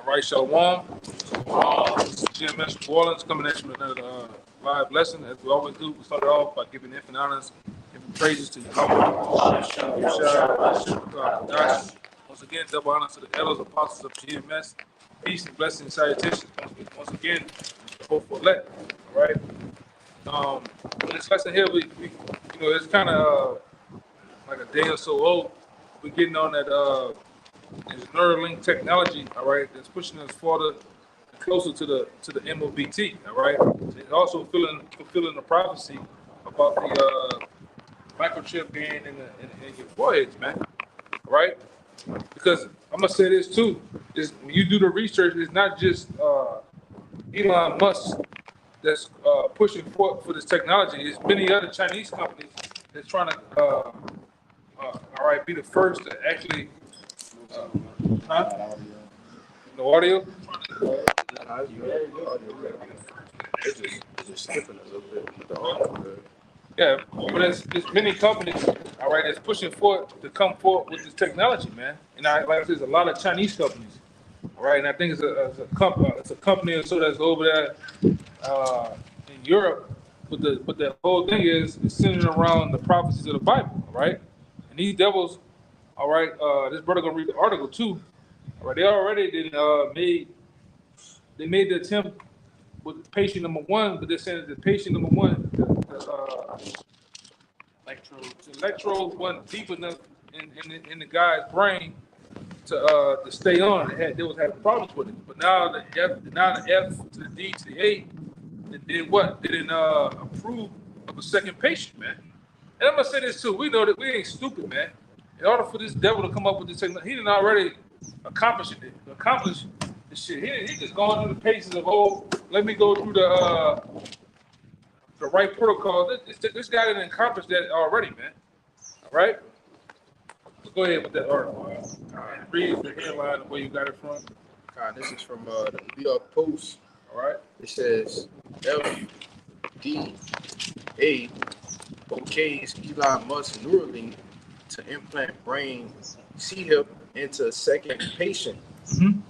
right, Shalawam. GMS New Orleans coming at you with another live lesson. As we always do, we start off by giving infinite honors, giving praises to YAHAWAH. Once again, double honors to the elders, apostles of GMS. Peace and blessings and salutations. Once again, hopeful elect. All right. In this lesson here, we it's kind of like a day or so old. We're getting on that this Neuralink technology, all right, that's pushing us further and closer to the MOBT, all right. It's also fulfilling the prophecy about the microchip being in your foreheads, man, all right. Because I'm gonna say this too: is when you do the research, it's not just Elon Musk that's pushing for this technology. There's many other Chinese companies that's trying to, be the first to actually. No audio. It's just skipping a little bit with the audio. Yeah, but there's many companies, all right, that's pushing forward to come forward with this technology, man. And like I said, there's a lot of Chinese companies, all right. And I think it's a company or so that's over there in Europe. But the whole thing is centered around the prophecies of the Bible, all right. And these devils, all right. This brother gonna read the article too. All right, they already made the attempt with patient number one, but they're saying that the patient number one, electrodes wasn't deep enough in the guy's brain to stay on. They was having problems with it. But now the F to the D to the A, they did what? They didn't approve of a second patient, man. And I'm gonna say this too. We know that we ain't stupid, man. In order for this devil to come up with this technology, he didn't already accomplish this shit. He just going through the paces of, let me go through the right protocol. This guy didn't accomplish that already, man. All right? So go ahead with that article. Read the headline of where you got it from. This is from the New York Post. All right. It says FDA okays Elon Musk Neuralink to implant brain C-hip into a second patient. Mm-hmm.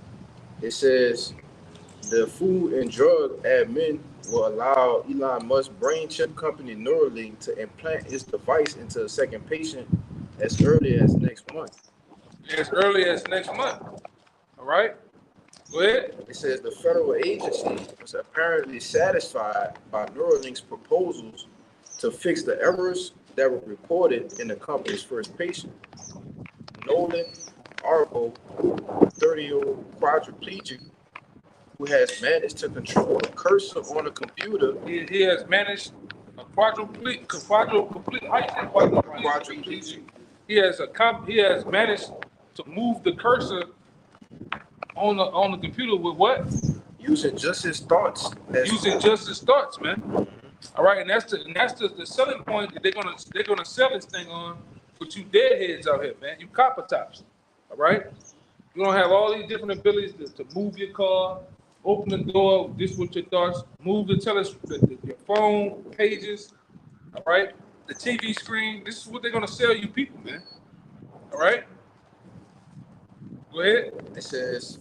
It says the Food and Drug Admin will allow Elon Musk's brain chip company Neuralink to implant its device into a second patient as early as next month. As early as next month. All right. Go ahead. It says the federal agency was apparently satisfied by Neuralink's proposals to fix the errors that were reported in the company's first patient. Nolan Arbo, 30-year-old quadriplegic who has managed to control a cursor on a computer. He has managed a quadriplegic. He has managed to move the cursor on the computer with what? Using just his thoughts. Man. All right, and that's the selling point that they're gonna sell this thing on. With you deadheads out here, man. You copper tops. All right? You're going to have all these different abilities to move your car, open the door, just with your thoughts, move your phone pages, all right? The TV screen. This is what they're going to sell you people, man. All right? Go ahead. It says,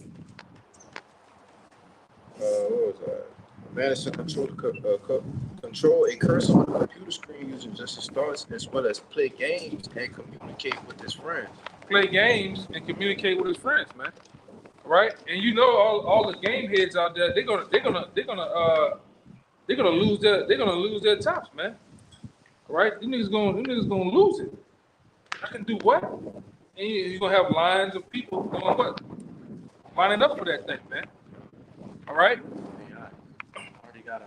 what was that? Managed to control a cursor on the computer screen using just his thoughts, as well as play games and communicate with his friends. Play games and communicate with his friends, man. All right, and you know all the game heads out there, they're gonna lose their tops, man. All right, these niggas gonna lose it. I can do what? And you're gonna have lines of people doing what? Lining up for that thing, man. All right. Got a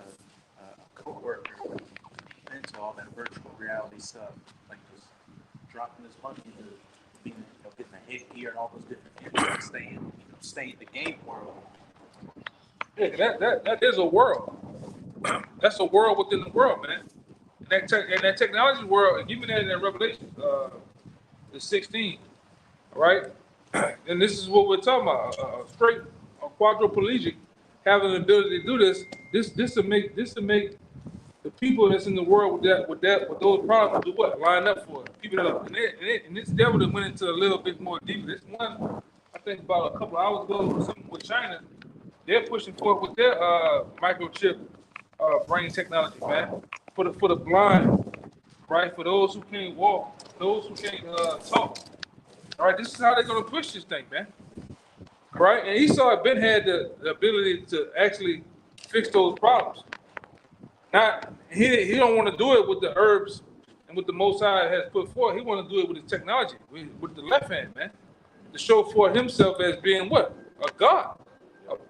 co-worker into all that virtual reality stuff, like just dropping this money into getting a headgear and all those different things, like stay in the game world. Yeah, that is a world. That's a world within the world, man. And that technology world, and even that in Revelation, the 16, all right. And this is what we're talking about: a quadriplegic having the ability to do this. This to make the people that's in the world with those problems do what? Line up for it. People that are, and this devil that went into a little bit more deep. This one, I think about a couple of hours ago or something with China. They're pushing forward with their microchip brain technology, man. For the blind, right? For those who can't walk, those who can't talk. All right, this is how they're gonna push this thing, man. All right, and Esau Ben had the ability to actually fix those problems. Now he don't want to do it with the herbs and what the Most High has put forth. He want to do it with his technology, with the left hand, man, to show for himself as being what? A God,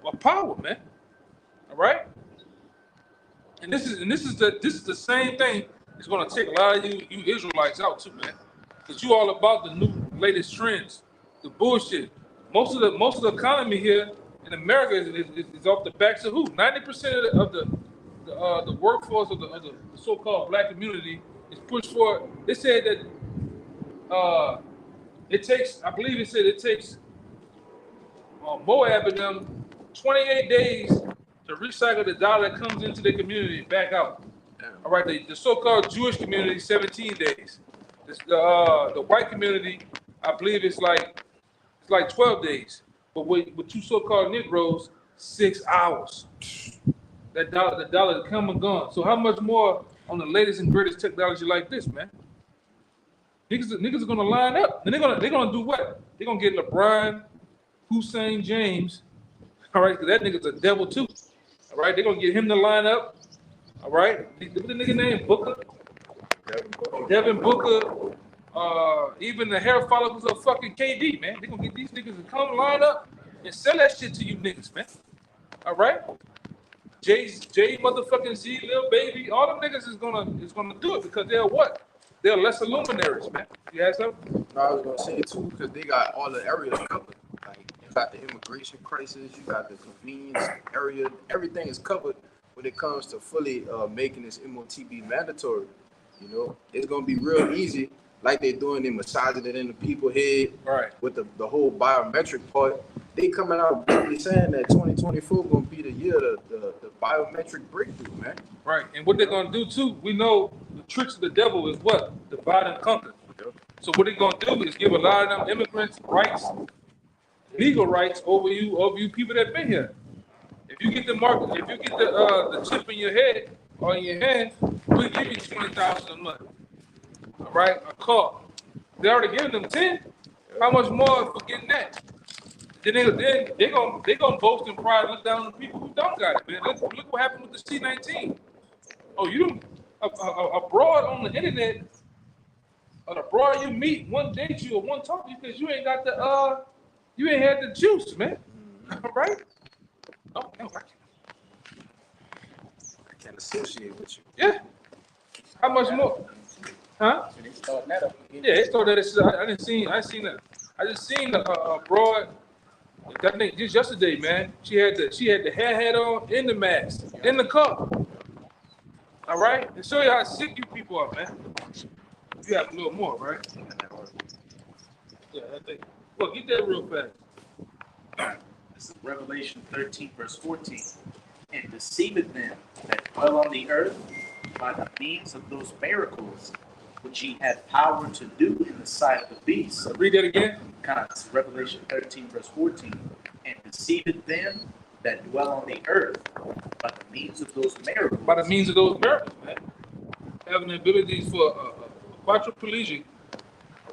a power, man. All right. And this is the same thing. It's going to take a lot of you Israelites out too, man, because you all about the new latest trends, the bullshit. Most of the economy here in America is off the backs of who? 90% of the workforce of the so-called black community is pushed for. They said that it takes, I believe it said it takes Moab and them 28 days to recycle the dollar that comes into the community back out. All right, the so-called Jewish community, 17 days. The white community, I believe it's like 12 days. But with you so-called Negroes, 6 hours. The dollar is come and gone. So how much more on the latest and greatest technology like this, man? Niggas are gonna line up. And they're gonna do what? They're gonna get LeBron, Hussein James. All right, because that nigga's a devil too. All right, they're gonna get him to line up. All right, what's the nigga name? Booker. Devin Booker. Even the hair follicles of fucking KD, man. They're gonna get these niggas to come line up and sell that shit to you niggas, man. All right. Jay motherfucking Z, Lil Baby, all them niggas is gonna do it because they're what? They're lesser luminaries, man. You have something? No, I was gonna say it too because they got all the areas covered. Like you got the immigration crisis, you got the convenience area, everything is covered when it comes to fully making this MOTB mandatory. You know, it's gonna be real easy, like they're doing, they massaging it in the people's head, right? With the whole biometric part. They coming out boldly saying that 2024 gonna be the year the biometric breakthrough, man. Right, and what they're gonna do too, we know the tricks of the devil is what? Divide and conquer. Yep. So what they're gonna do is give a lot of them immigrants rights, legal rights over you people that been here. If you get the market, if you get the chip in your head or in your hand, we'll give you 20,000 a month. All right, a car. They already giving them 10. How much more for getting that? Then they gonna boast and pride, look down on the people who don't got it, man. Look what happened with the C-19. Oh, you abroad on the internet, or abroad you meet, one date you or one talk to you because you ain't got you ain't had the juice, man. All right? Oh, no, I can't associate with you. Yeah. How much more? Huh? So they starting that up again. Yeah, they started that. I just seen abroad. That nigga just yesterday, man. She had the hair hat on in the mask in the car. All right, and show you how sick you people are, man. You have a little more, right? Yeah, I think. Well, get that real fast. This is Revelation 13, verse 14. And deceiveth them that dwell on the earth by the means of those miracles which ye had power to do in the sight of the beast. Read that again. Revelation 13, verse 14. And deceiveth them that dwell on the earth by the means of those miracles. By the means of those miracles, man. Having the abilities for quadriplegic,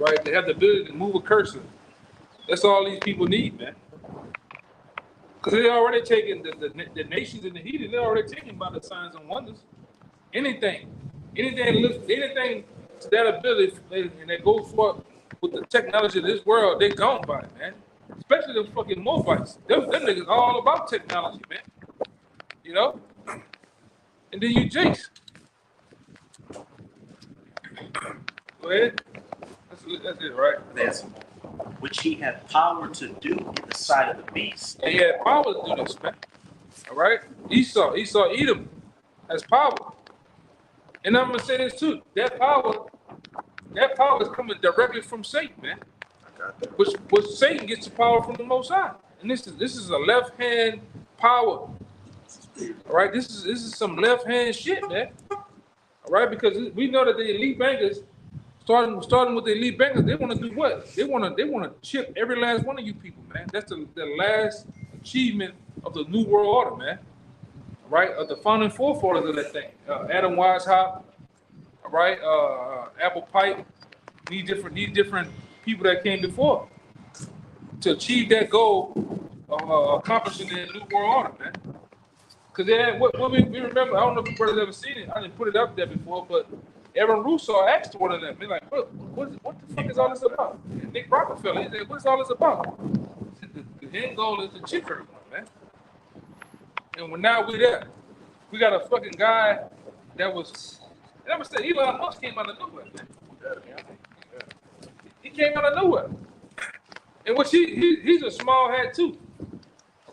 right? They have the ability to move a cursor. That's all these people need, man. Because they're already taking the nations in the heat, they're already taken by the signs and wonders. Anything to that ability, and that goes for with the technology of this world, they gone by it, man. Especially the fucking Moabites. Them niggas all about technology, man. You know? And then you Jace. Go ahead. That's it, right? That's which he had power to do in the sight of the beast. And he had power to do this, man. All right? Esau, Edom has power. And I'm gonna say this too. That power is coming directly from Satan, man. I got that. Which Satan gets the power from the Most High. And this is a left hand power. All right, this is some left hand shit, man. All right, because we know that the elite bankers Starting with the elite bankers, they want to do what? They want to chip every last one of you people, man. That's the last achievement of the New World Order, man. Right? Of the founding forefathers of that thing. Adam Weishaupt, all right? Apple Pipe. These different people that came before to achieve that goal of accomplishing the New World Order, man. Because they had, what we remember, I don't know if you brothers ever seen it. I didn't put it up there before, but Aaron Russo asked one of them, they're like, what the fuck is all this about? And Nick Rockefeller, he said, what's all this about? The end goal is to chip everyone, man. And now we're there. We got a fucking guy that was, I never said Elon Musk came out of nowhere, man. He came out of nowhere. And which he's a small hat too.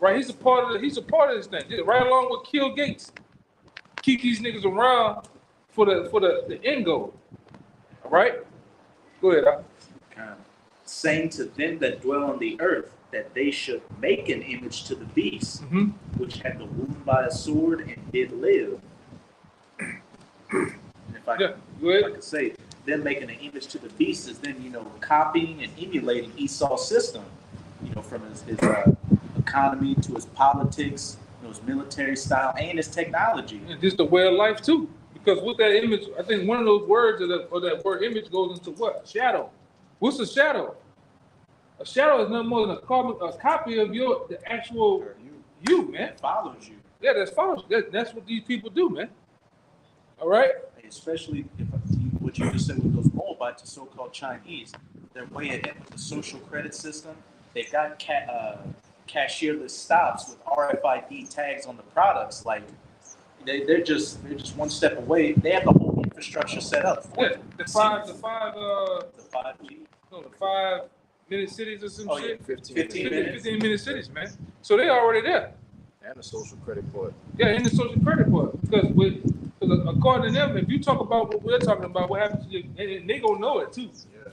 Right? He's a part of this thing. Right along with Kill Gates. Keep these niggas around for the end goal. All right? Go ahead, Al. Saying to them that dwell on the earth that they should make an image to the beast, which had the wound by a sword and did live. And if I could say, them making an image to the beast is then, copying and emulating Esau's system, from his economy to his politics, his military style, and his technology. And just the way of life too. Because with that image, I think one of those words or that word image goes into what? Shadow. What's a shadow? A shadow is nothing more than a copy of the actual you, man. That follows you. Yeah, that follows. That's what these people do, man. All right? Especially what you just said with those Moabites, the so-called Chinese, they're way ahead with the social credit system. They've got cashierless stops with RFID tags on the products. Like they're just one step away. They have the whole infrastructure set up. Yeah, the 5-minute cities or some shit. 15-minute cities, man. So they already there. And the social credit part. Yeah, and the social credit part. Because according to them, if you talk about what we're talking about, what happens to you, and they gonna know it too. Yeah.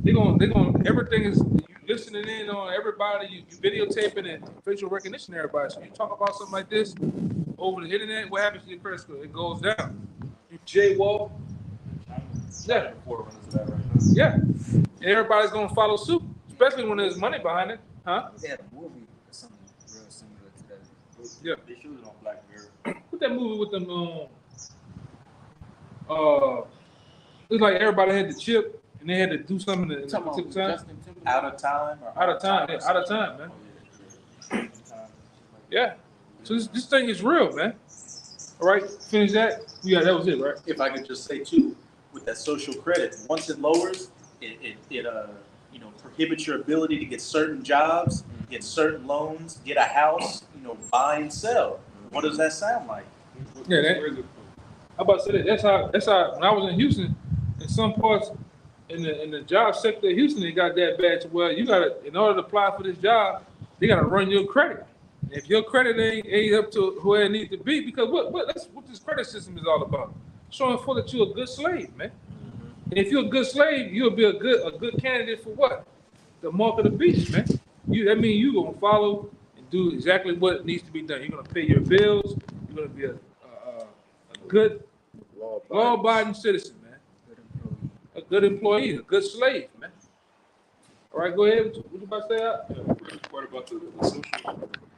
They gonna everything is you listening in on everybody, you videotaping and facial recognition everybody. So you talk about something like this over the internet, what happens to your credit score? It goes down. You jaywalk. Yeah. Yeah. And everybody's gonna follow suit, especially when there's money behind it, huh? They had a movie or something real similar to that. Yeah. They showed it on Black Mirror. Put that movie with them. It's like everybody had the chip and they had to do something in the time. Out of time. Out of time. Yeah, out of time, man. Yeah. So this thing is real, man. All right. Finish that. Yeah, that was it, right? If I could just say too, with that social credit, once it lowers, it prohibits your ability to get certain jobs, get certain loans, get a house, buy and sell. What does that sound like? Yeah, how about to say that? That's how when I was in Houston, in some parts in the job sector of Houston, it got that bad to where you gotta, in order to apply for this job, they gotta run your credit. And if your credit ain't up to where it needs to be, because that's what this credit system is all about. Showing for that you're a good slave, man. And if you're a good slave, you'll be a good candidate for what? The mark of the beast, man. That means you're gonna follow and do exactly what needs to be done. You're gonna pay your bills. You're gonna be a good law-abiding citizen, man. A good employee, a good slave, man. All right, go ahead. What you about to say? The part about the social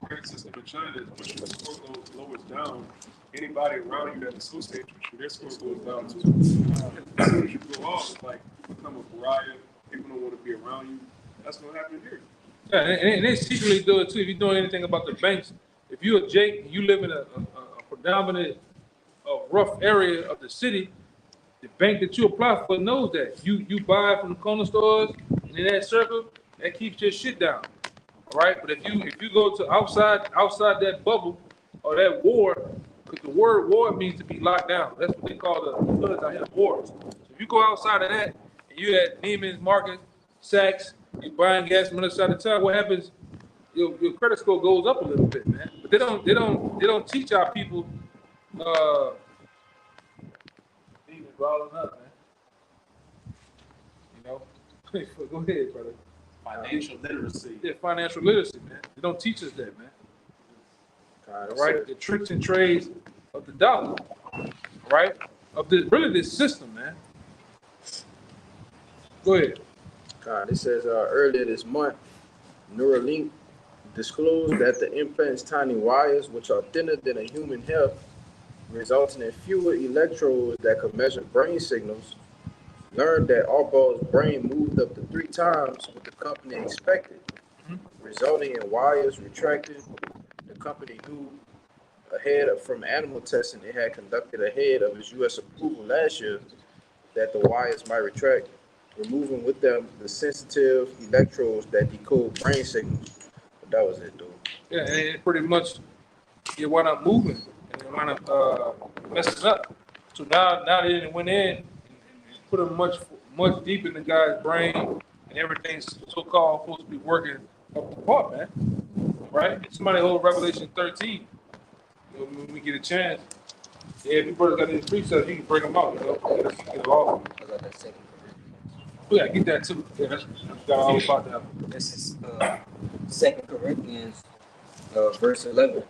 credit system in China is when your score lowers down, anybody around you that associates with you, their score goes down too. As soon as you go off, it's like you become a pariah. People don't want to be around you. That's what happened here. Yeah, and they secretly do it too. If you're doing anything about the banks, if you're a Jake and you live in a predominant rough area of the city, the bank that you apply for knows that. You buy from the corner stores, and in that circle, that keeps your shit down. All right? But if you go to outside that bubble or that war, because the word war means to be locked down. That's what they call the hoods out here, wars. So if you go outside of that, and you at Neiman's Market, Saks, you're buying gas from the other side of town, what happens? Your credit score goes up a little bit, man. But they don't teach our people rolling up, man. Go ahead, brother. Financial literacy. Yeah, financial literacy, man. They don't teach us that, man. All right, the tricks and trades of the dollar, right? Of this system, man. Go ahead. It says earlier this month, Neuralink disclosed that the implant's tiny wires, which are thinner than a human hair, resulting in fewer electrodes that could measure brain signals, learned that Arbaugh's brain moved up to 3 times what the company expected, resulting in wires retracted. The company knew from animal testing it had conducted ahead of its U.S. approval last year that the wires might retract, removing with them the sensitive electrodes that decode brain signals. But that was it, dude. Yeah, and it pretty much it wound up moving and it wound up messing up. So now they didn't went in and put them much deep in the guy's brain, and everything's so-called supposed to be working up the part, man. Right? Somebody hold Revelation 13. You know, when we get a chance, yeah, if you brothers got these precepts, you can bring them out. You know, get it all. I got that second. Yeah, get that too. Yeah, that's got all about that. This is 2 Corinthians, verse 11.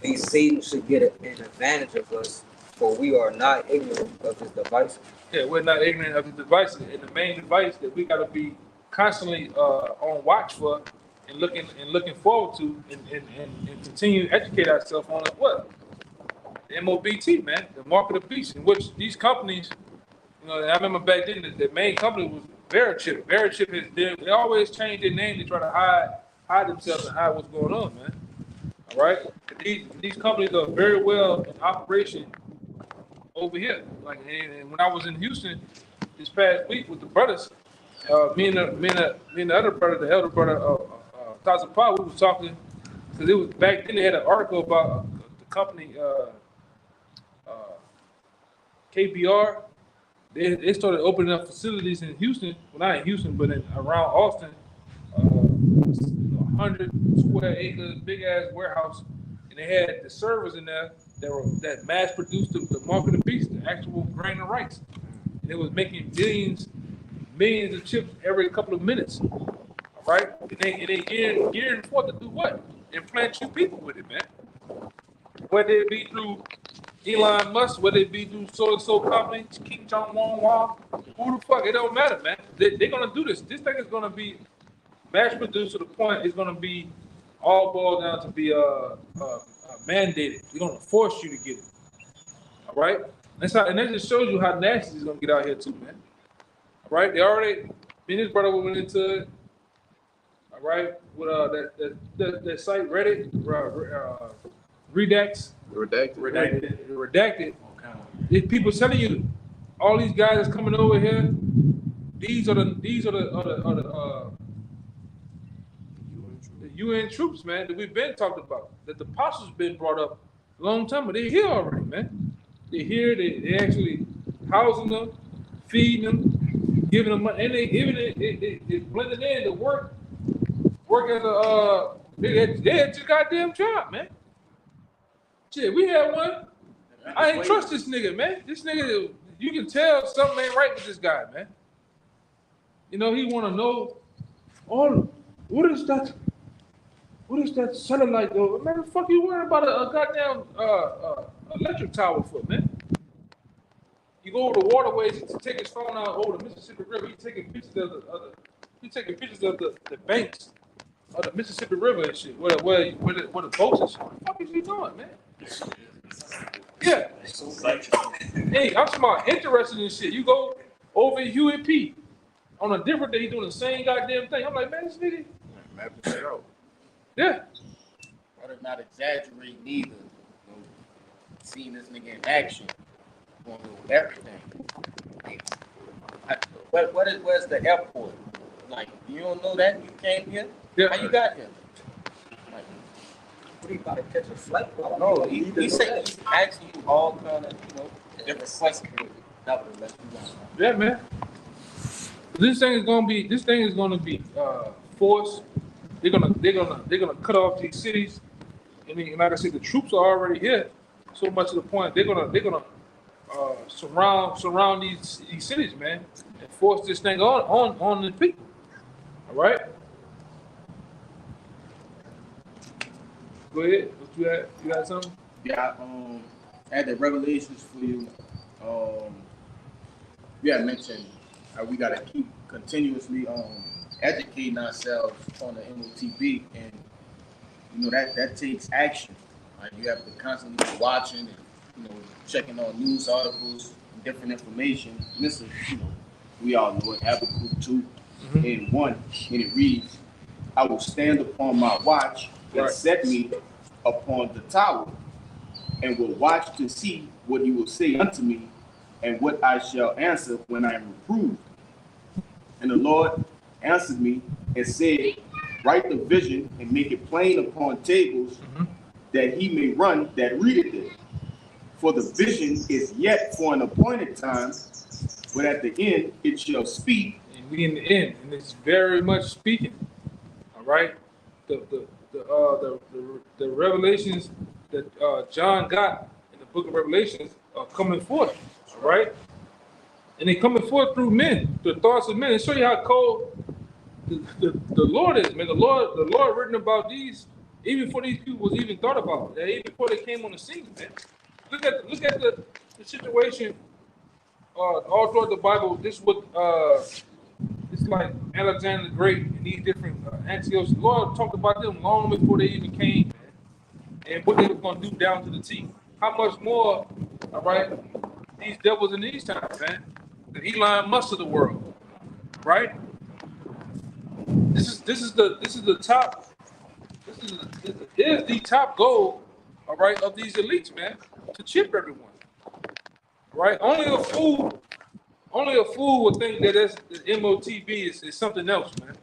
These Satan should get an advantage of us, for we are not ignorant of his devices. Yeah, we're not ignorant of the devices. And the main device that we got to be constantly on watch for and looking forward to and continue to educate ourselves on is what? The MOBT, man, the mark of the beast, in which these companies, you know, I remember back then the main company was Verichip. Verichip is they always change their name to try to hide themselves and hide what's going on, man. All right? These companies are very well in operation over here. Like, and when I was in Houston this past week with the brothers, me and the other brother, the elder brother, Thousand Power, we was talking because it was back then they had an article about the company KBR. They started opening up facilities in Houston, well not in Houston, but around Austin, 100 square acre big ass warehouse, and they had the servers in there that mass produced the mark of the beast, the actual grain of rice. And it was making millions of chips every couple of minutes. All right? And they gearing forth to do what? Implant you people with it, man. Whether it be through Elon Musk, whether it be through so company, King Jong Wong, who the fuck, it don't matter, man. They're gonna do this. This thing is gonna be mass produced to the point it's gonna be all boiled down to be mandated. We're gonna force you to get it. All right? And that just shows you how nasty it's gonna get out here too, man. All right? They already, me and his brother went into it. All right, with that site Reddit, redacted. There's people telling you all these guys that's coming over here. These are the UN troops, man, that we've been talking about. That the apostles been brought up a long time, but they're here already, man. They're here. They actually housing them, feeding them, giving them money, and they blending in to work as a they had your goddamn job, man. Shit, we had one. I ain't trust this nigga, man. This nigga, you can tell something ain't right with this guy, man. You know, he want to know, what is that satellite though? Man, the fuck you worrying about a goddamn electric tower for, man? You go over the waterways to take his phone out over the Mississippi River. He's taking pictures of the banks of the Mississippi River and shit. Where the boats and shit. What the fuck is he doing, man? Yeah. Hey, I'm smart, interested in shit. You go over UAP on a different day, doing the same goddamn thing. I'm like, man, this nigga. Map this shit out. Yeah. Better not exaggerate neither. Seeing this nigga in action, going with everything. Where's the airport? Like, you don't know that? You came here? Yeah. How you got here? Like, What are you about to catch a flight? no, he said he's asking you all kind of, different questions. Nevertheless, you Yeah, man. This thing is gonna be forced. They're gonna cut off these cities, and like I said, the troops are already here. So much to the point they're gonna surround these cities, man, and force this thing on the people. All right. Go ahead. What you had? You got something? Yeah, I had the revelations for you. You had mentioned We got to keep continuously educating ourselves on the MOTB, and that takes action. Like, you have to constantly be watching and checking on news articles and different information. And this is, we all know it, Habakkuk 2 and 1, and it reads, "I will stand upon my watch and set me upon the tower, and will watch to see what he will say unto me, and what I shall answer when I am reproved. And the Lord answered me and said, Write the vision and make it plain upon tables, that he may run that readeth it. For the vision is yet for an appointed time, but at the end it shall speak." And we in the end, and it's very much speaking. All right, the revelations that John got in the book of Revelations are coming forth. All right, and they coming forth through men, the thoughts of men. And show you how cold the Lord is, man. The Lord written about these even before these people was even thought about. Even before they came on the scene, man. Look at the situation all throughout the Bible. This what it's like Alexander the Great and these different Antiochs. The Lord talked about them long before they even came, man, and what they were going to do down to the T. How much more, all right, these devils in these times, man. The Elon Musk of the world, right? This is the top. This is the top goal, all right, of these elites, man, to chip everyone. Right? Only a fool would think that the MOTB is something else, man.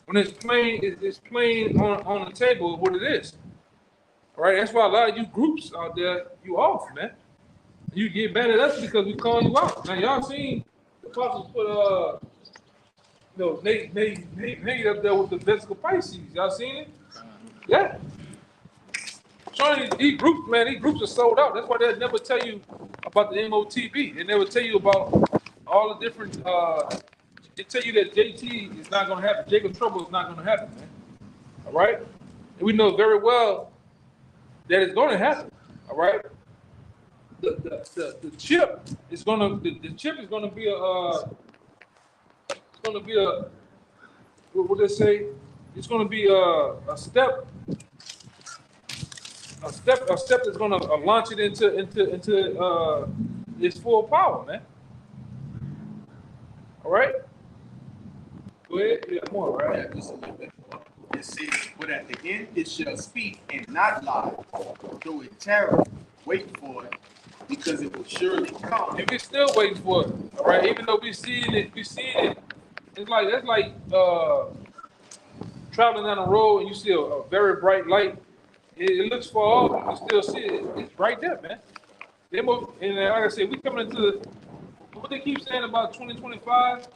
When it's plain on the table what it is. All right? That's why a lot of you groups out there, you off, man. You get mad at us because we call you out. Now y'all seen the apostles put Nate up there with the Vesical Pisces. Y'all seen it? Yeah. Showing these groups, man, these groups are sold out. That's why they'll never tell you about the MOTB. They never tell you about all the different, they tell you that JT is not going to happen. Jacob Trouble is not going to happen, man. All right? And we know very well that it's going to happen. All right? The chip is going to, the chip is going to be what they say? It's going to be a step. A step that's going to launch it into its full power, man. All right. Go ahead. Yeah, more. Right. Yeah, just a little bit. It says, "But at the end it shall speak and not lie, though it tarry, wait for it, because it will surely come." And we're still waiting for it. All right. Even though we're seeing it. It's like that's like traveling down the road and you see a very bright light. It looks far off, you still see it. It's right there, man. And like I said, we coming into what they keep saying about 2025.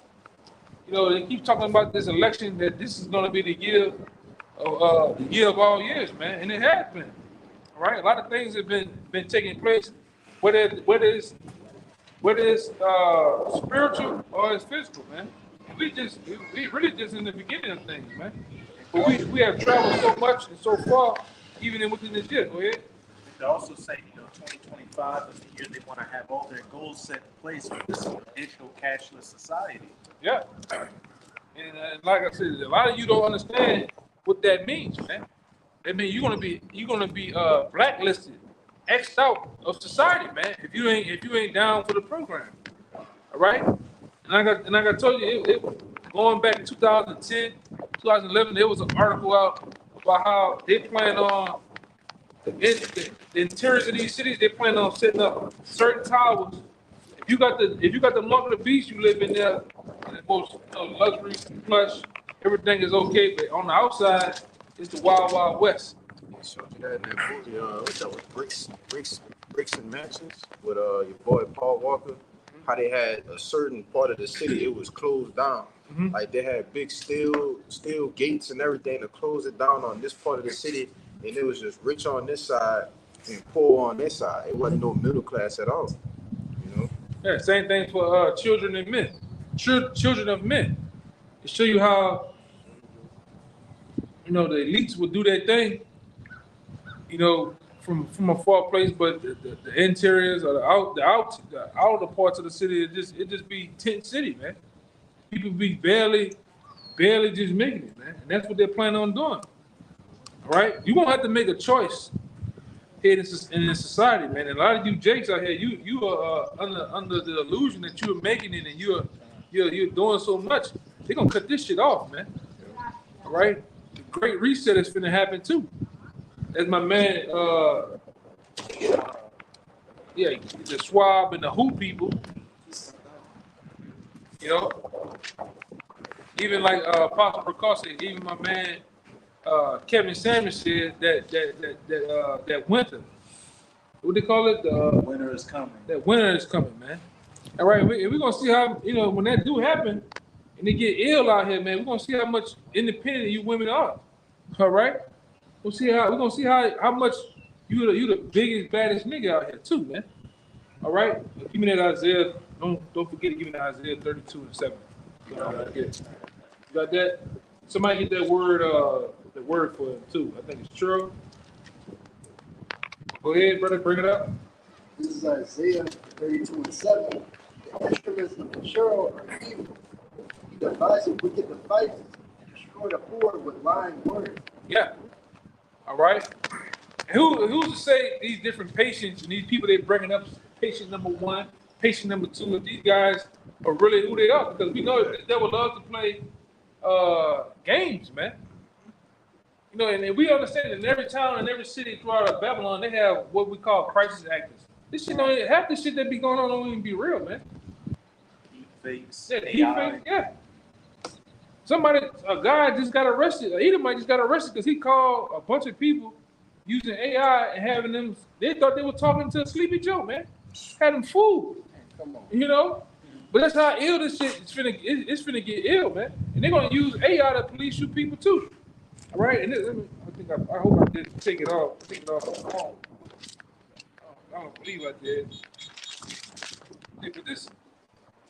They keep talking about this election, that this is going to be the year of all years, man, and it has been. All right, a lot of things have been taking place, whether it's spiritual or it's physical, man. We really just in the beginning of things, man. But we have traveled so much and so far, even within this year. Go ahead. They also say, 2025 is the year they want to have all their goals set in place for this digital cashless society. Yeah. And like I said, a lot of you don't understand what that means, man. That means you're gonna be blacklisted, X'd out of society, man. If you ain't down for the program. All right. And like I told you, it going back to 2010, 2011, there was an article out about how they plan on the interiors of these cities. They plan on setting up certain towers. If you got the mark of the beast, you live in there, and the most luxury, plush, everything is okay. But on the outside, it's the wild, wild west. I showed you that in that movie. What's that with Bricks and Mansions with your boy Paul Walker. How they had a certain part of the city, it was closed down. Mm-hmm. Like they had big steel gates and everything to close it down on this part of the city, and it was just rich on this side and poor on this side. It wasn't no middle class at all. Yeah, same thing for children and men. Children of men. To show you how the elites would do their thing. from a far place, but the interiors or the outer parts of the city, it just be tent city, man. People be barely just making it, man. And that's what they're planning on doing. All right, you're gonna have to make a choice here in this society, man. And a lot of you jakes out here, you are under the illusion that you're making it and you're doing so much. They're gonna cut this shit off, man. All right, the great reset is finna happen too. As my man, the Swab and the Who people, you know, even like Apostle Precaution, even my man Kevin Samuels said that winter, what they call it? Winter is coming. That winter is coming, man. All right, we're gonna see how, you know, when that do happen and they get ill out here, man. We're gonna see how much independent you women are. All right. We're gonna see how much you the biggest, baddest nigga out here too, man. All right, give me that Isaiah. Don't forget to give me that Isaiah 32:7. You got that? Somebody get that word for him too. I think it's true. Go ahead, brother, bring it up. This is Isaiah 32:7. The instruments of the cherub are evil. He devises wicked devices and destroy the poor with lying words. Yeah. All right. Who's to say these different patients and these people they're bringing up, patient number 1, patient number 2, if these guys are really who they are? Because we know the devil loves to play games, man. You know, and we understand that in every town and every city throughout Babylon, they have what we call crisis actors. This shit half the shit that be going on don't even be real, man. Fakes. Yeah. A guy just got arrested. An Edomite just got arrested because he called a bunch of people using AI and having them. They thought they were talking to a Sleepy Joe, man. Had them fooled. Come on. You know, but that's how ill this shit is finna. It's finna get ill, man. And they're gonna use AI to police you people too. All right. And I hope I did take it off. Take it off. I don't believe I did. Yeah, but this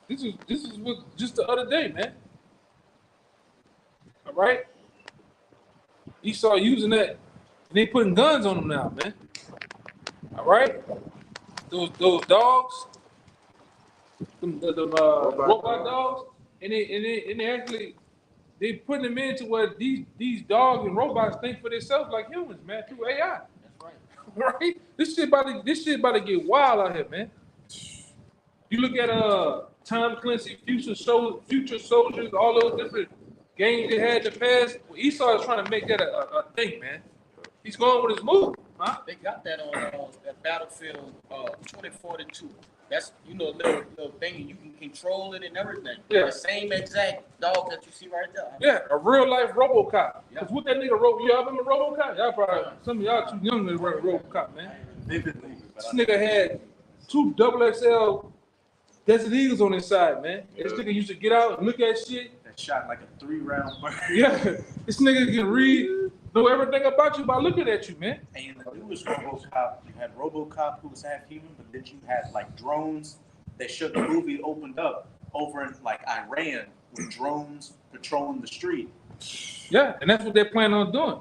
is what just the other day, man. All right, Esau using that, and they putting guns on them now, man. All right, those dogs, the robot dogs, and they actually they putting them into where these dogs and robots think for themselves like humans, man, through AI. That's right. Right? This shit about to get wild out here, man. You look at Tom Clancy, Future Soldiers, all those different games they had in the past. Well, Esau is trying to make that a thing, man. He's going with his move, huh? They got that on that Battlefield 2042. That's, you know, little thing, and you can control it and everything. Yeah. The same exact dog that you see right there. Yeah, a real life RoboCop. Yeah. Cause what that nigga wrote, y'all remember RoboCop? Y'all probably some of y'all too young to remember RoboCop, man. This nigga had 2 XXL Desert Eagles on his side, man. This nigga used to get out and look at shit. That shot like a 3-round bird. Yeah, this nigga can know everything about you by looking at you, man. And in the newest RoboCop, you had RoboCop who was half human, but then you had like drones. That showed the movie opened up over in like Iran with drones patrolling the street. Yeah, and that's what they're planning on doing.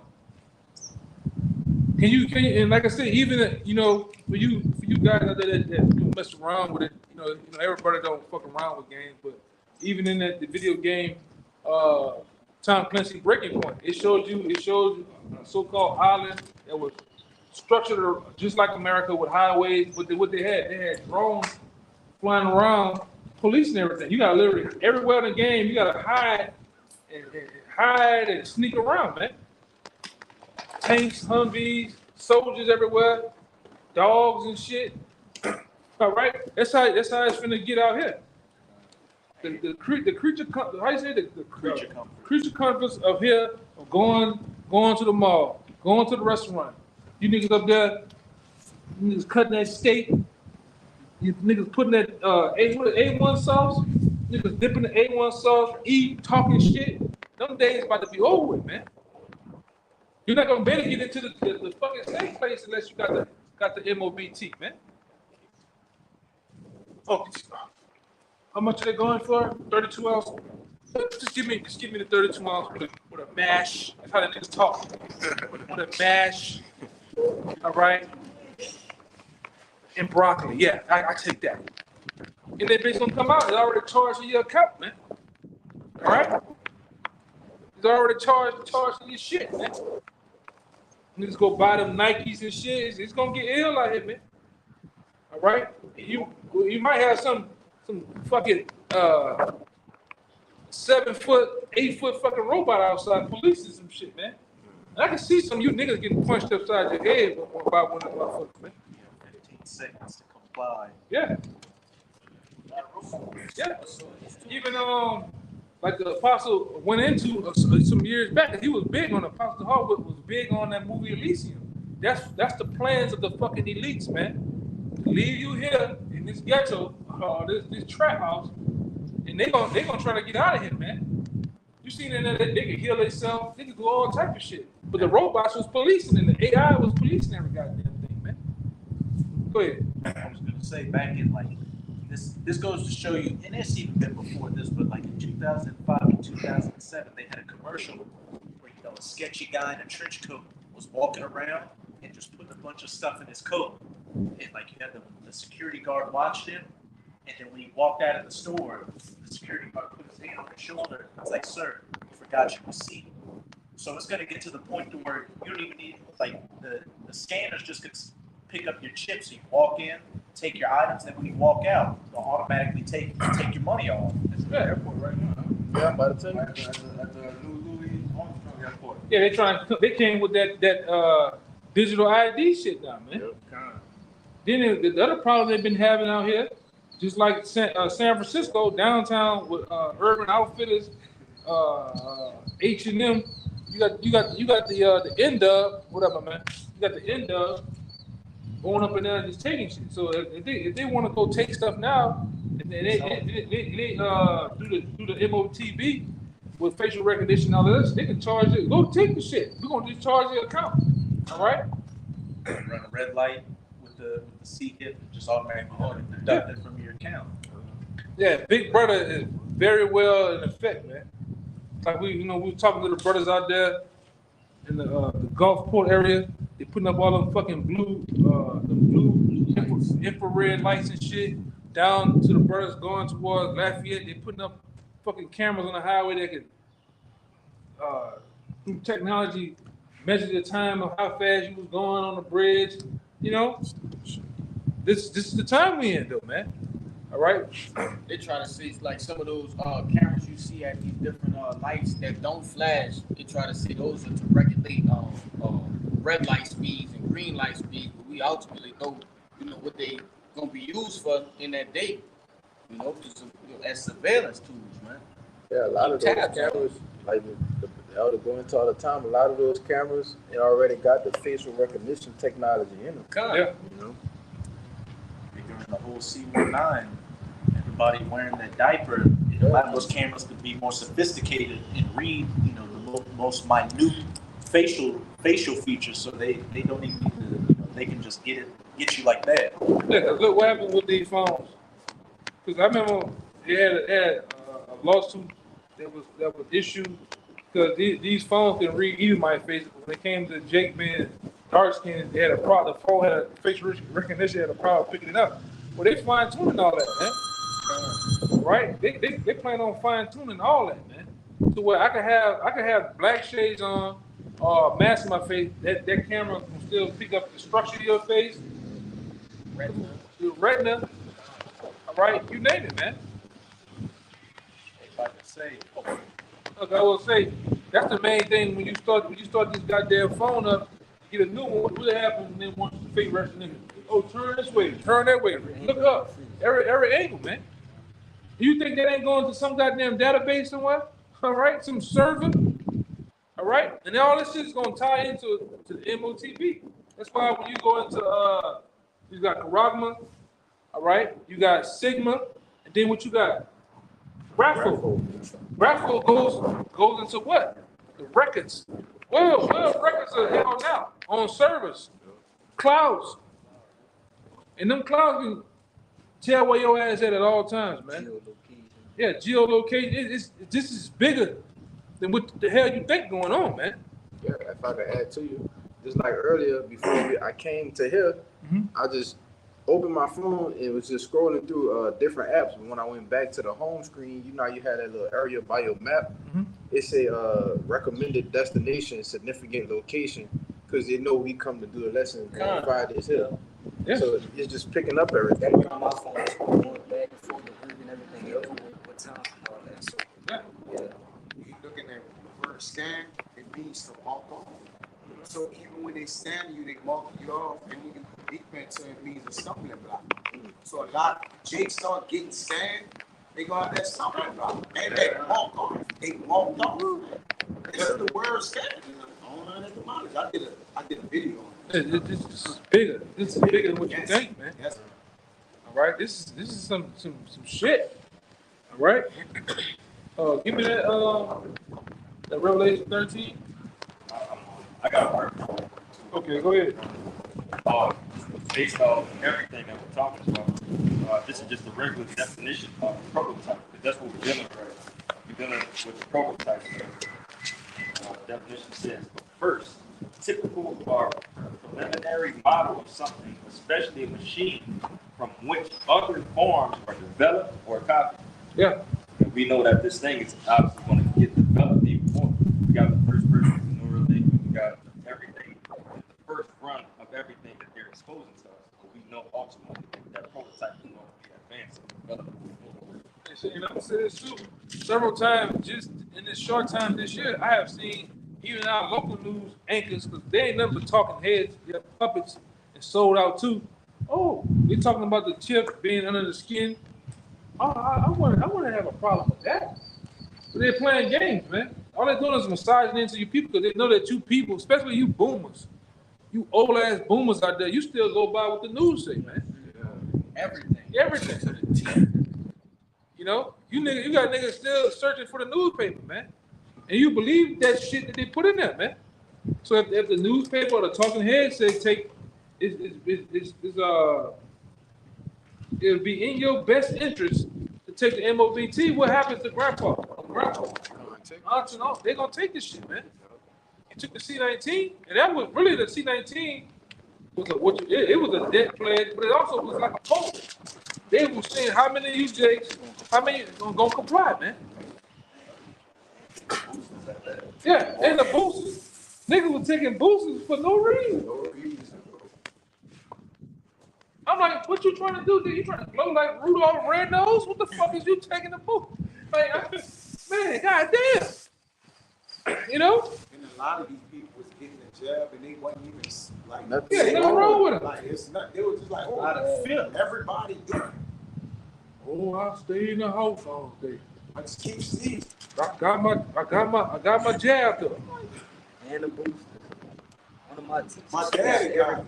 Can you and like I said, even you know, for you guys out there that mess around with it, you know, everybody don't fuck around with games, but even in the video game, Tom Clancy Breaking Point, it shows you a so-called island that was structured just like America with highways. What they had drones flying around, police and everything. You gotta literally everywhere in the game, you gotta hide and sneak around, man. Tanks, Humvees, soldiers everywhere, dogs and shit. All right, that's how it's finna get out here. The creature, how you say the creature comforts of here, of going to the mall, going to the restaurant. You niggas up there, you niggas cutting that steak. You niggas putting that A1 sauce. Niggas dipping the A1 sauce, eat, talking shit. Them days about to be over with, man. You're not gonna be able to get into the fucking steak place unless you got the MOBT, man. Oh, how much are they going for? 32 ounce. Just give me the 32 ounce with a mash. That's how the niggas talk. With a mash. All right. and broccoli. Yeah, I take that. And that bitch gonna come out. It's already charged in your account, man. All right? It's already charged in your shit, man. Niggas go buy them Nikes and shit. It's gonna get ill out here, man. All right? You might have some fucking 7 foot, 8 foot fucking robot outside policing some shit, man. And I can see some of you niggas getting punched upside your head by one of them motherfuckers, man. 15 seconds to comply. Yeah. Yeah. Even like the apostle went into some years back, he was big on Apostle Harwood was big on that movie Elysium. That's the plans of the fucking elites, man. Leave you here in this ghetto, this trap house, and they gonna try to get out of here, man. You seen that they can heal themselves, they can do all type of shit. But the robots was policing and the AI was policing every goddamn thing, man. Go ahead. I was gonna say back in like this goes to show you, and it's even been before this, but like in 2005 and 2007, they had a commercial where a sketchy guy in a trench coat was walking around and just putting a bunch of stuff in his coat, and like you had the security guard watching him, and then when he walked out of the store, the security guard put his hand on his shoulder. It's like, sir, you forgot your receipt. So it's gonna get to the point to where you don't even need like the scanners just gonna pick up your chips. So you walk in, take your items, and when you walk out, they'll automatically take your money off. It's the airport right now. Yeah, I'm about to tell you. At the Louis Armstrong Airport. Yeah, they came with that digital ID shit now, man. Then the other problem they've been having out here, just like San Francisco downtown with Urban Outfitters, H&M. You got the N-Dub, whatever, man. You got the N-Dub going up and down and just taking shit. So if they want to go take stuff now, and they do the MOTB with facial recognition and all of this, they can charge it. Go take the shit. We're gonna just charge your account. All right. Run a red light with the C hit, just automatically deducted from your account. Yeah, Big Brother is very well in effect, man. Like we were talking to the brothers out there in the Gulfport area. They putting up all them fucking blue infrared lights and shit down to the brothers going towards Lafayette. They putting up fucking cameras on the highway that can, through technology, measure the time of how fast you was going on the bridge. You know, this is the time we in, though, man. All right. They try to see like some of those cameras you see at these different lights that don't flash. They try to say those are to regulate red light speeds and green light speeds, but we ultimately know, what they gonna be used for in that day. As surveillance tools, man. Yeah, a lot of those cameras, like the elder go into all the time. A lot of those cameras, it already got the facial recognition technology in them. Yeah. During the whole C19, everybody wearing that diaper, it allowed those cameras to be more sophisticated and read, the most minute facial features, so they don't even need to, they can just get you like that. Yeah, look what happened with these phones. Because I remember they had a lawsuit that was issued because these phones can read even my face. When it came to Jake being dark skinned, they had a problem. The phone had a facial recognition, had a problem picking it up. Well, they fine tuning all that, man. Right? They plan on fine tuning all that, man. So where I could have black shades on or mask my face. That camera can still pick up the structure of your face, retina. All right, you name it, man. If I could say, Look, I will say that's the main thing when you start this goddamn phone up, get a new one. What really happens when they want the face recognition? Oh, turn this way, turn that way, look up, every angle, man. You think that ain't going to some goddamn database somewhere? All right, some server. All right, and then all this shit is gonna tie into the MOTB. That's why when you go into you got Karagma, all right, you got Sigma, and then what you got? Grapho. Grapho goes into what? The records. Well, records are held now on servers, clouds, and them clouds can tell where your ass at all times, man. Yeah, geolocation. This is bigger than what the hell you think going on, man. Yeah, if I could add to you, just like earlier before I came to here, I just opened my phone, it was just scrolling through different apps. But when I went back to the home screen, you know, you had that little area by your map. It say recommended destination, significant location, because they know we come to do a lesson on Fridays here. Yeah. So it's just picking up everything. That be on my phone, it's going back and forth, and everything. What time and all that. So, Yeah. You looking at reverse scan, it means to mark off. So even when they scan you, they mark you off, and when you defend to it means a stumbling block. So a lot of Jakes start getting scanned, they gonna have that stumbling block. And they walk off. They walked off. It's the word scan. Online etymology. I did a video on it. This is bigger. This is bigger than what you Yes. think, man. Yes. All right, this is some shit. All right. Give me that Revelation 13. I got work. Okay, go ahead. Based on everything that we're talking about, this is just a regular definition of prototype. That's what we're dealing with. We're dealing with the prototype. Definition says, but first, typical or preliminary model of something, especially a machine, from which other forms are developed or copied. Yeah. And we know that this thing is obviously going to get developed even more. We got the first person Neuralink, we got everything, the first run of everything that they're exposing to us. But we know ultimately that prototype is going to be advanced and developed. And I'm gonna say this too. Several times, just in this short time this year, I have seen even our local news anchors, because they ain't nothing but talking heads, they're puppets, and sold out too. Oh, they're talking about the chip being under the skin. Oh, I want to have a problem with that. But they're playing games, man. All they're doing is massaging into you people, because they know that you people, especially you boomers, you old ass boomers out there, you still go by what the news say, man. Everything. You know, you got niggas still searching for the newspaper, man. And you believe that shit that they put in there, man. So if the newspaper or the talking head says it'll be in your best interest to take the MOBT, what happens to grandpa? Aunts and all, they're gonna take this shit, man. You took the C-19, and that was really the C-19 was it was a debt pledge, but it also was like a poll. They were saying how many of you Jakes, how many gonna comply, man? Yeah, and the boosters. Niggas were taking boosters for no reason. I'm like, what you trying to do? You trying to blow like Rudolph Red Nose? What the fuck is you taking the boost? Like, man, goddamn. You know? And a lot of these people was getting the jab and they wasn't even like Yeah, nothing wrong with it. Like it's not. They were just like, oh, everybody doing it. Oh, I stay in the house all day. I just keep seeing. I got my jab though. and the booster. One of my teachers. My daddy got it.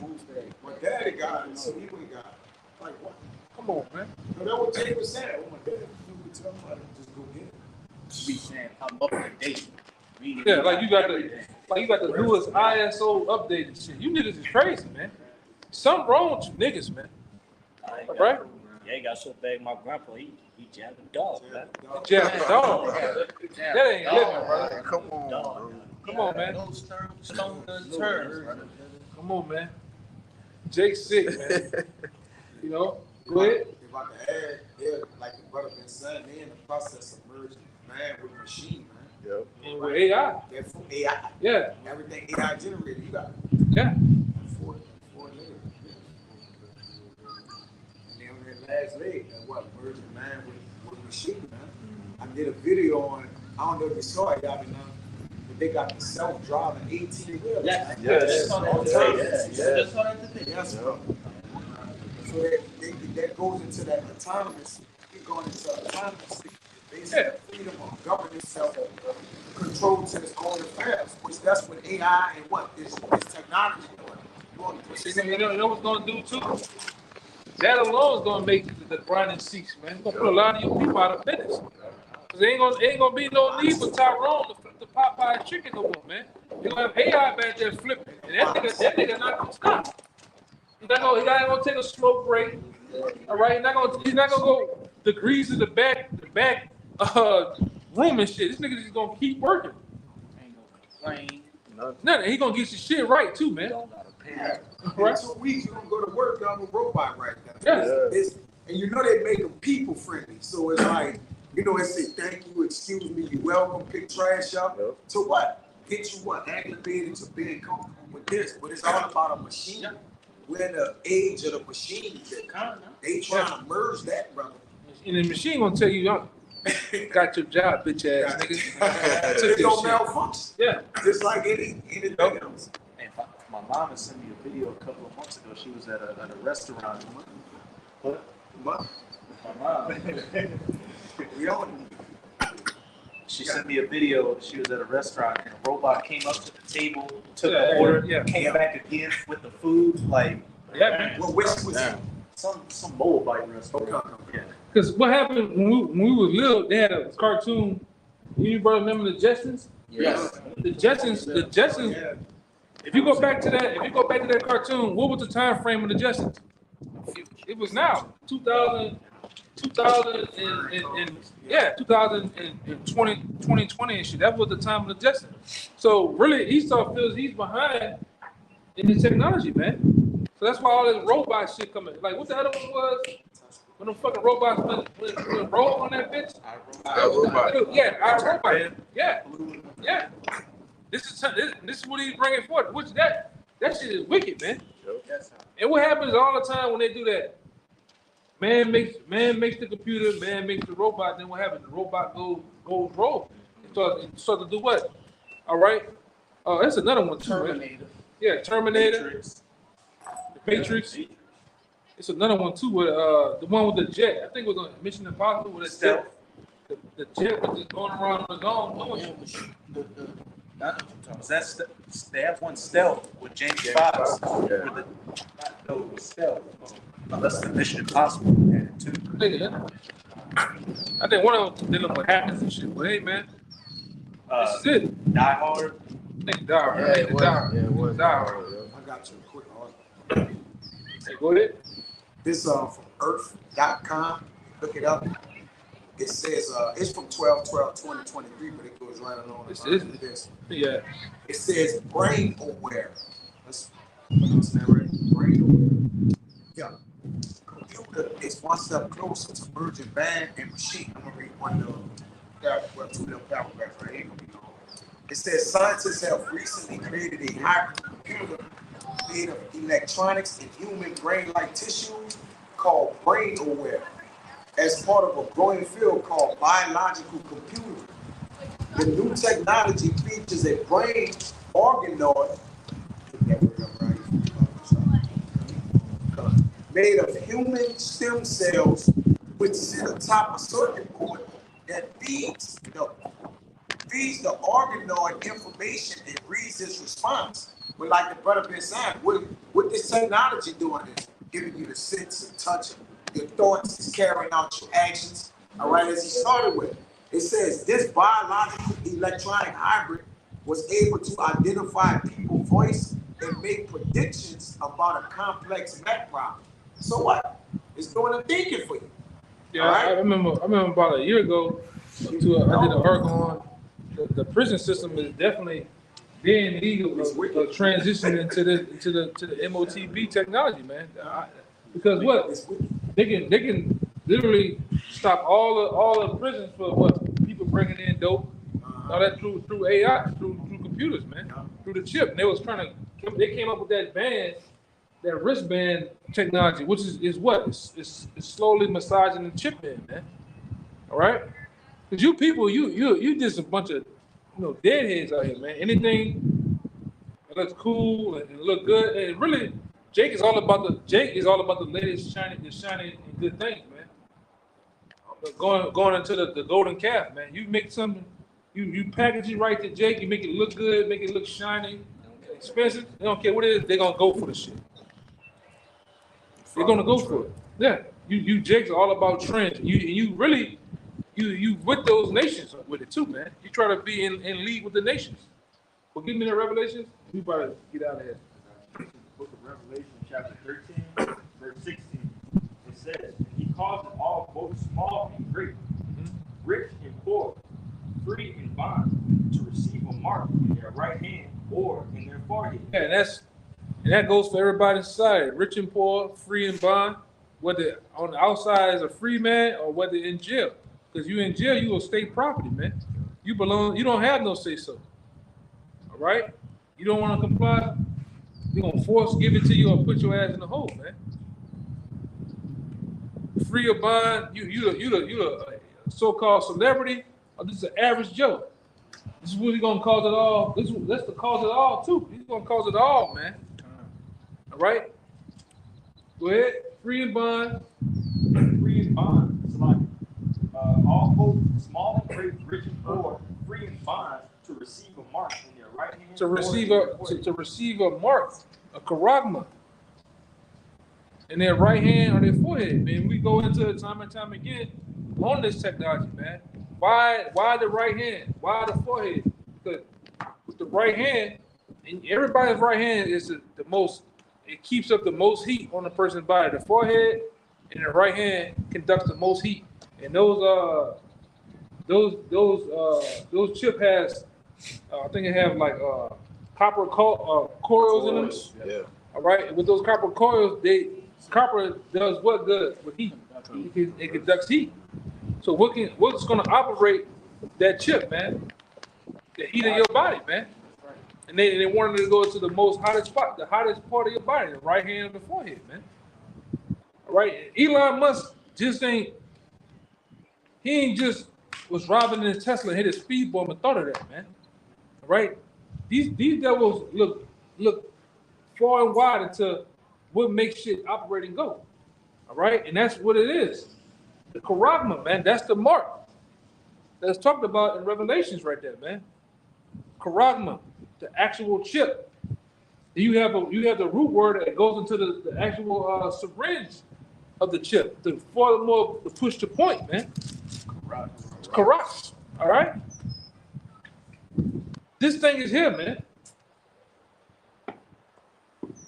My daddy got it. So he got it. Like what? Come on, man. So that what Jay was saying. Oh my dad, you could tell me to just go get it. Be saying I'm up to date. Yeah, like you got the newest ISO updated shit. You niggas is crazy, man. Something wrong with you niggas, man. Right? Yeah, he got so bad. My grandpa, he jabbed a dog, man. Jab the dog. That ain't living, brother. Come on, bro. Come on, man. Stone unturned, brother. Come on, man. Jake's sick, man. You know, go ahead. If I could add, yeah, like the brother been saying, they in the process of merging man with machine, man. Yep. And with AI. They're from AI. Yeah. Everything AI generated, you got it. Yeah. Four layers. And then on that last leg, that what merging man with machine, man. I did a video on, I don't know if you saw it, y'all, but they got the self-driving 18-wheelers. Yes. Yes. Yes, bro. So that goes into that autonomous, you're going into autonomous. Basically, freedom of government itself, control to its own affairs, which that's what AI and what is technology doing. You know what's gonna do too? That alone is gonna make the grinding cease, man. It's gonna put a lot of you people out of business. Cause there ain't gonna be no need for Tyrone to flip the Popeye chicken no more, man. You're gonna have AI back there flipping, and that nigga not gonna stop. He's not gonna take a smoke break. All right, he's not gonna go degrees to the back room and shit. This nigga just gonna keep working. Ain't no complain. Nothing. He gonna get your shit right too, man. Right? In 2 weeks, you're gonna go to work, I'm a robot right now. And you know they make them people friendly. So it's like, you know, it say thank you, excuse me, you welcome, pick trash up. To what? Get you what? Acclimated to being comfortable with this. But it's all about a machine. We're in the age of the machine. They trying to merge that, brother. And the machine gonna tell you, got your job, bitch ass nigga. It don't malfunction. Yeah. Just like anything else. And my mom had sent me a video a couple of months ago. She was at a restaurant. What? My mom. She sent me a video. She was at a restaurant and a robot came up to the table, took the order, came back again with the food. Like, man. Well, which was it? Some mole bite restaurant. Yeah. Because what happened when we were little, they had a cartoon. You brother remember the Jetsons? Yes. The Jetsons. If you go back to that cartoon, what was the time frame of the Jetsons? It was now 2020 and shit. That was the time of the Jetsons. So really, Esau feels he's behind in the technology, man. So that's why all this robot shit coming. Like what the other one was? When them fucking robots went roll on that bitch? iRobot. Yeah, iRobot. Yeah. This is what he's bringing forth. Which that shit is wicked, man. And what happens all the time when they do that? Man makes the computer, man makes the robot. Then what happens? The robot goes rogue. It starts to do what? All right. Oh, that's another one too. Terminator. Right? Yeah, Terminator. The Matrix. It's another one too with the one with the jet. I think it was on Mission Impossible with the jet. The jet was just going around on its own. They have one stealth with James Fox. Stealth. That's the Mission Impossible too. I think one of them dealing with hackers and shit. But hey, man, this is it. Die Hard. I think Die Hard. Yeah, it was. Die Hard. I got you a quick article. Hey, go ahead. This from earth.com. Look it up. It says it's from 12/12/2023, but it goes right along with this. Yeah. It says brain aware. Let's pronounce that right. Brain aware. Yeah. Computer is one step closer to merging man and machine. I'm gonna read two of them paragraphs right here. It says scientists have recently created a hybrid computer made of electronics and human brain-like tissues called brain aware, as part of a growing field called biological computing. The new technology features a brain organoid made of human stem cells, which sit atop a circuit board that feeds the organoid information and reads its response. But like the brother been saying, what this technology doing is giving you the sense of touching your thoughts, is carrying out your actions. All right, as he started with, it says this biological electronic hybrid was able to identify people's voice and make predictions about a complex math problem. So what? It's doing the thinking for you. Yeah, right? I remember about a year ago, I did an article on the prison system is definitely being legal of transitioning into the MOTB technology, man. Because what they can literally stop all the prisons for what people bringing in dope, all that through AI, through computers, man, through the chip. And they came up with that wristband technology, which is what it's slowly massaging the chip in, man. All right, because you people, you just a bunch of deadheads out here, man. Anything that looks cool and look good, and really, Jake is all about the latest shiny and good things, man. But going into the golden calf, man. You make something, you package it right to Jake, you make it look good, make it look shiny, expensive. They don't care what it is, they're gonna go for the shit. They're gonna go for it. Yeah, you Jake's all about trends. You really with those nations with it too, man. You try to be in league with the nations. But give me the Revelations. We better get out of here. Book of Revelation, chapter 13, verse 16. It says, "He causes all, both small and great, rich and poor, free and bond, to receive a mark in their right hand or in their forehead." Yeah, and that goes for everybody in society, rich and poor, free and bond. whether on the outside as a free man or whether in jail. Because you in jail, you a state property, man. You don't have no say so. All right? You don't want to comply, they're gonna give it to you or put your ass in the hole, man. Free or bond, you a so-called celebrity, or this is an average Joe. This is really gonna cause it all. That's the cause of it all too. He's gonna cause it all, man. All right? Go ahead. Free and bond. Free and bond. It's like all folks, small and great, rich and poor, free and bond to receive a mark in their right hand. To receive a mark, a charagma, in their right hand or their forehead. Man, we go into it time and time again on this technology, man. Why the right hand? Why the forehead? Because with the right hand, and everybody's right hand is the most. It keeps up the most heat on the person's body. The forehead and the right hand conducts the most heat. And those chip has, I think it have like copper coils in them. Yeah. All right. With those copper coils, copper does what good with heat? It conducts heat. So what's going to operate that chip, man? The heat of your body, man. And they wanted to go to the most hottest spot, the hottest part of your body, the right hand of the forehead, man. All right. Elon Musk he ain't just was robbing in his Tesla and hit a speed bump and thought of that, man. All right. These devils look far and wide into what makes shit operate and go. All right. And that's what it is. The charagma, man. That's the mark that's talked about in Revelations right there, man. Charagma, the actual chip. You have the root word that goes into the actual syringe of the chip. The furthermore, to push the point, man. Correct. All right. This thing is here, man.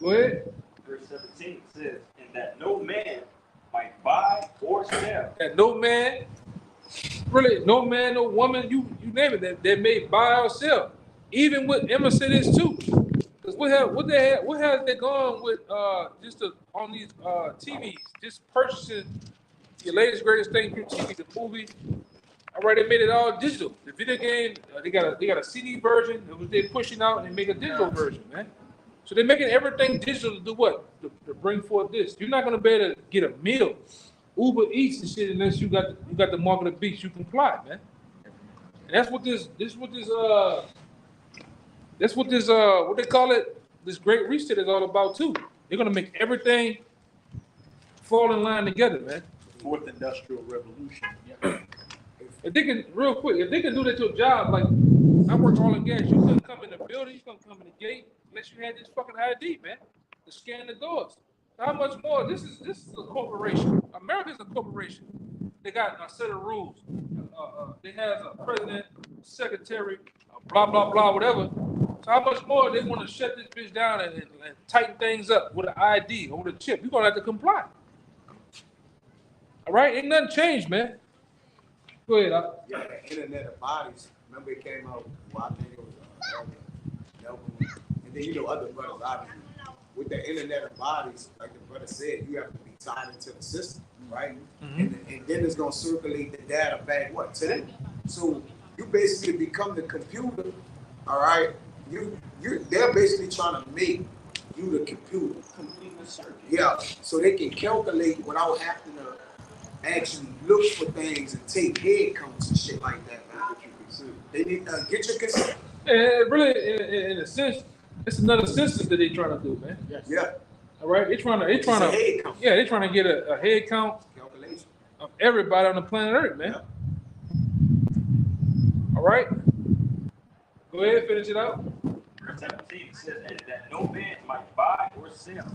Go ahead. Verse 17 says, "And that no man might buy or sell." That no man, really, no man, no woman, you name it, that may buy or sell. Even with Emma said this too. Because what has they gone with on these TVs, just purchasing your latest greatest thing from TV, the movie. All right, they made it all digital. The video game, they got a CD version that they're pushing out and they make a digital version, man. So they're making everything digital to do what? To bring forth this. You're not gonna be able to get a meal, Uber Eats and shit unless you got the mark of the beast. You comply, man. And that's what what they call it, this great reset is all about too. They're gonna make everything fall in line together, man. Fourth industrial revolution. Yeah. If they can, real quick, if they can do that to a job, like I work oil and gas, you couldn't come in the building, you couldn't come in the gate unless you had this fucking ID, man, to scan the doors. How much more? This is a corporation. America's a corporation. They got a set of rules. They have a president, secretary, blah blah blah, whatever. So how much more they want to shut this bitch down and tighten things up with an ID or with a chip? You're gonna have to comply. All right, ain't nothing changed, man. Go ahead. Yeah, the Internet of Bodies. Remember it came out, I think it was Melvin, and then other brothers, obviously. With the Internet of Bodies, like the brother said, you have to be tied into the system, right? Mm-hmm. And then it's gonna circulate the data back to them. So you basically become the computer, all right? They're basically trying to make you the computer. Complete the circuit. Yeah, so they can calculate without having to actually look for things and take head counts and shit like that, man. They need to get your consent. And really, in a sense, it's another census that they're trying to do, man. Yes. Yeah. All right, they're trying to get a head count calculation of everybody on the planet Earth, man. Yeah. All right. Go ahead, finish it out. Verse 17 says, "And that no man might buy or sell,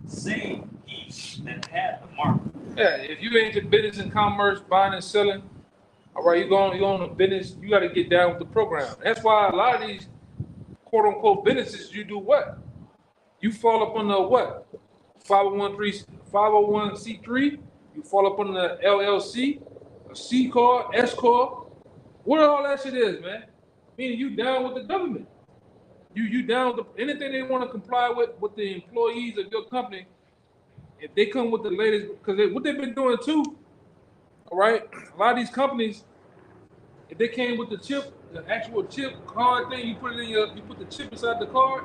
save he that had the mark." Yeah, if you ain't in business and commerce, buying and selling, all right, you on a business, you got to get down with the program. That's why a lot of these quote unquote businesses, you do what? You fall up on the what? 501c3, you fall up on the LLC, a C corp, S corp. What all that shit is, man? Meaning you down with the government. You down with anything they want to comply with the employees of your company. if they come with the latest, because what they've been doing too, all right, a lot of these companies, if they came with the chip, the actual chip card thing, you put the chip inside the card.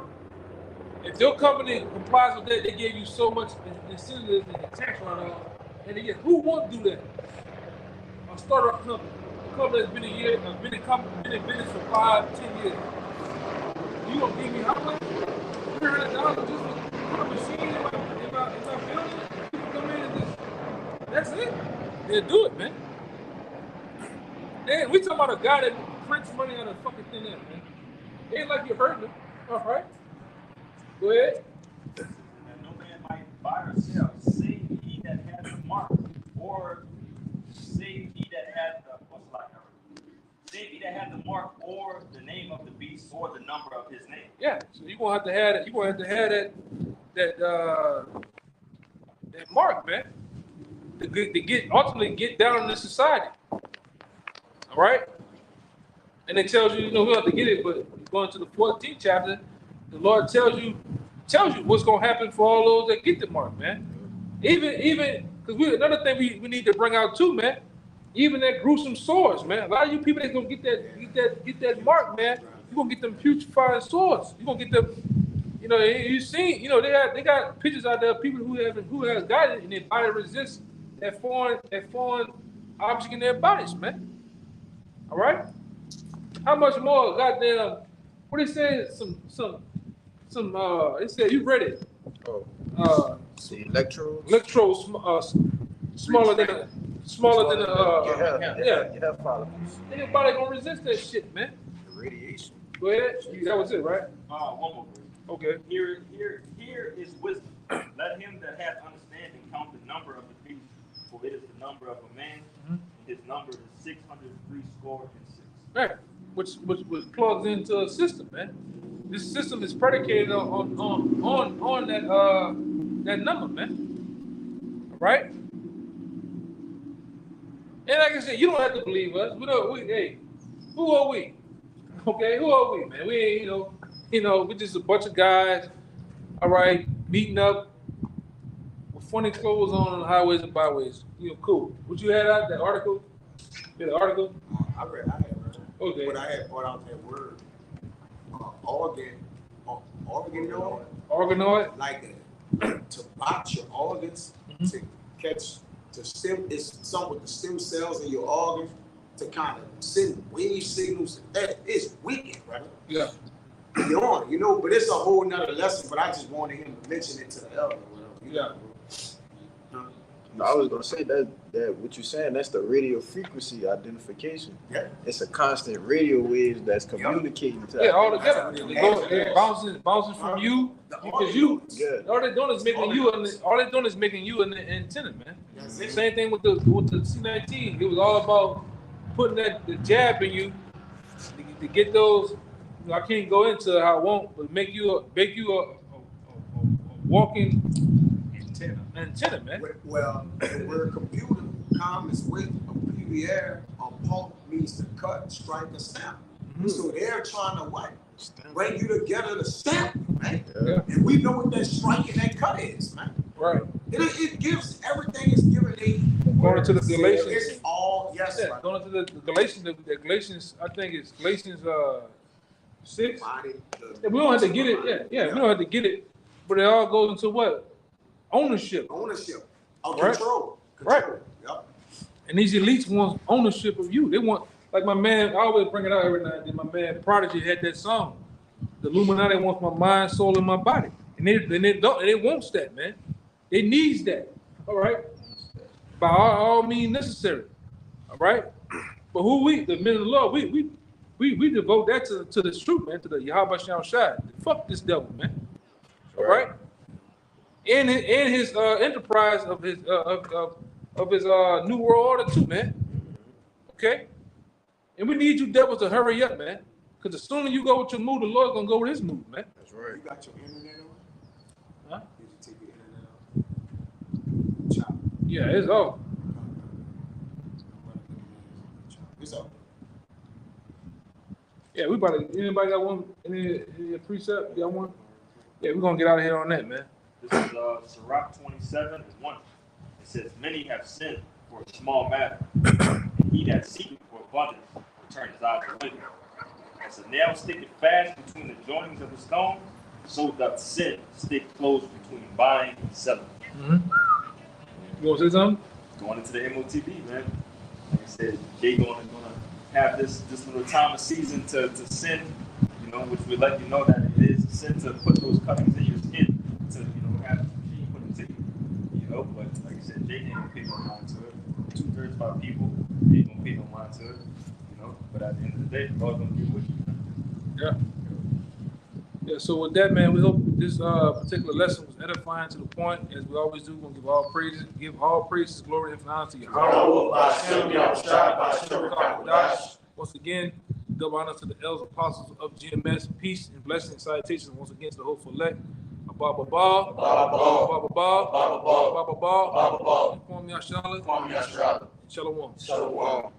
If your company complies with that, they give you so much incentives and tax write-off. And again, who won't do that? A startup company, a company that's been been in business for 5-10 years. You gonna give me how much? $300 just to put a machine in my building? People come in and just, that's it. They'll do it, man. And we talking about a guy that prints money out of fucking thin air, man. It ain't like you're hurting him, all right? Go ahead. And no man might buy or sell, save he that has the mark, or save he that has save he that has the mark, or the name of the beast, or the number of his name. Yeah, so you're gonna have to have that. You're gonna have to have that mark, man, to ultimately get down in this society. All right. And it tells you, we don't have to get it, but going to the 14th chapter, the Lord tells you what's gonna happen for all those that get the mark, man. Even because another thing we need to bring out too, man. Even that gruesome swords, man. A lot of you people that's gonna get that mark, man. You're gonna get them putrefying swords. You're gonna get them, you see, they got pictures out there of people who has got it and their body resists that foreign object in their bodies, man. All right? How much more goddamn, what they say, they said, you read it. The electrodes. Electrodes smaller than a you have follicles. Ain't nobody gonna resist that shit, man. The radiation. Go ahead. That was it, right? One more verse. Okay. Here is wisdom. Let him that hath understanding count the number of the beast, for it is the number of a man, and his number is 666. Right. Which plugs into a system, man. This system is predicated on that number, man. All right? And like I said, you don't have to believe us. Hey, who are we? Okay, who are we, man? We ain't, we're just a bunch of guys, all right, meeting up with funny clothes on the highways and byways. Cool. What you had out, that article? You had an article? I had read it. Okay. But I had brought out that word, organ, Organoid? like to box your organs, to catch, to stem, it's something with the stem cells in your organs, to kind of send wave signals. It's wicked, brother. Yeah. Beyond, but it's a whole nother lesson, but I just wanted him to mention it to the elder. Yeah. I was gonna say that what you're saying, that's the radio frequency identification. Yeah. It's a constant radio waves that's communicating to all together. They're bouncing from you because you. Good. All they're doing is making you an antenna, man. Same thing with the C-19. It was all about putting the jab in you to get those. I can't go into how I won't, but make you a walking antenna, man. Well, the word computer comes with a PVR, a pulp means to cut, strike, or snap. So they're trying to what? Bring you together to snap, man. Yeah. And we know what that strike and that cut is, man. Right. It gives everything is given Going to the Galatians. It's all yes. Yeah, going to the Galatians. The Galatians, I think it's Galatians 6. We don't have to get it. Yeah. We don't have to get it, but it all goes into what? Ownership. Control. Right. Yep. And these elites want ownership of you. They want, like my man, I always bring it out every night. My man Prodigy had that song. The Illuminati wants my mind, soul, and my body. And they wants that, man. They needs that. All right. By all means necessary. All right. But who the men of the Lord, we devote that to the truth, man, to the YAHAWASHI. Fuck this devil, man. All right. In his enterprise of his new world order too, man. Okay, and we need you devils to hurry up, man. Because the sooner you go with your mood, the Lord's gonna go with his mood, man. That's right. You got your internet on? Huh? Did you take your internet off? Yeah, it's off. It's off. Yeah, anybody got one? Any precept? Got one? Yeah, we're gonna get out of here on that, man. This is Sirach 27:1. It says, "Many have sinned for a small matter, and he that seeketh for abundance will turn his eyes away. As a nail sticketh fast between the joinings of the stone, so doth sin stick close between buying and selling." You want to say something? Going into the MOTB, man. Like I said, Jay gonna have this little time of season to sin, you know, which will let you know that it is a sin to put those cuttings in your skin to, you know, have the machine put into you, you know. But like I said, Jay ain't gonna pay no mind to it. 2/3 of our people ain't gonna pay no mind to it, you know. But at the end of the day, God's gonna be with you, man. Yeah. Yeah, so with that, man, we hope this particular lesson was edifying to the point, as we always do. We're gonna give all praises, glory, and honor to YAHAWAH, bahasham, YAHAWASHI. Once again, double honor to the elders, apostles of GMS. Peace and blessings and salutations once again to the hopeful elect. Ba ba ba, ba ba ba, ba ba ba, Kwame Yashala, Shalawam.